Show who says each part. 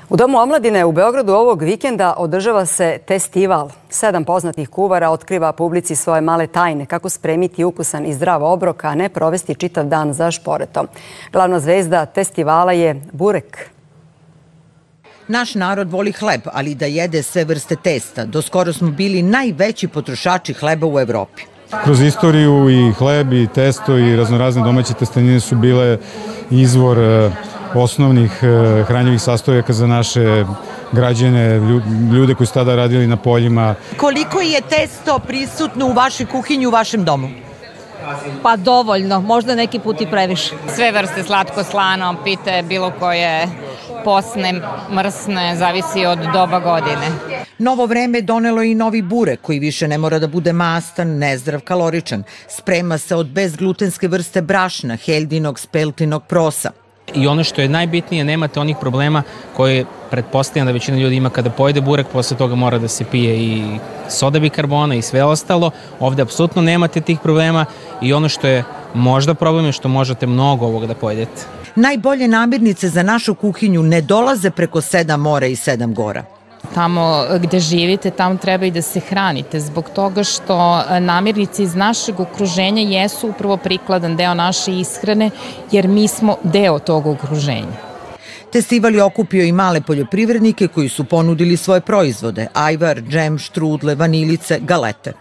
Speaker 1: U Domu omladine u Beogradu ovog vikenda održava se festival. 7 poznatih kuvara otkriva publici svoje male tajne kako spremiti ukusan i zdrav obrok, a ne provesti čitav dan za šporetom. Glavna zvezda festivala je burek.
Speaker 2: Naš narod voli hleb, ali da jede sve vrste testa. Do skoro smo bili najveći potrošači hleba u Evropi.
Speaker 3: Kroz istoriju i hleb i testo i raznorazne domaće testenine su bile izvor osnovnih hranjivih sastojaka za naše građane, ljude koji su tada radili na poljima.
Speaker 2: Koliko je testo prisutno u vašoj kuhinji, u vašem domu?
Speaker 4: Pa dovoljno, možda neki put i previše.
Speaker 5: Sve vrste slatko, slano, pite, bilo koje posne, mrsne, zavisi od doba godine.
Speaker 2: Novo vreme donelo i novi burek koji više ne mora da bude mastan, nezdrav, kaloričan. Sprema se od bezglutenske vrste brašna, heldinog, speltinog prosa.
Speaker 6: I ono što je najbitnije, nemate onih problema koje pretpostavljam da većina ljudi ima kada pojede burek, posle toga mora da se pije i soda bikarbona i sve ostalo. Ovde apsolutno nemate tih problema i ono što je možda problem je što možete mnogo ovoga da pojedete.
Speaker 2: Najbolje namirnice za našu kuhinju ne dolaze preko 7 mora i 7 gora.
Speaker 4: Tamo gde živite, tamo treba i da se hranite, zbog toga što namirnice iz našeg okruženja jesu upravo prikladan deo naše ishrane, jer mi smo deo tog okruženja.
Speaker 2: Festival je okupio i male poljoprivrednike koji su ponudili svoje proizvode, ajvar, džem, štrudle, vanilice, galete.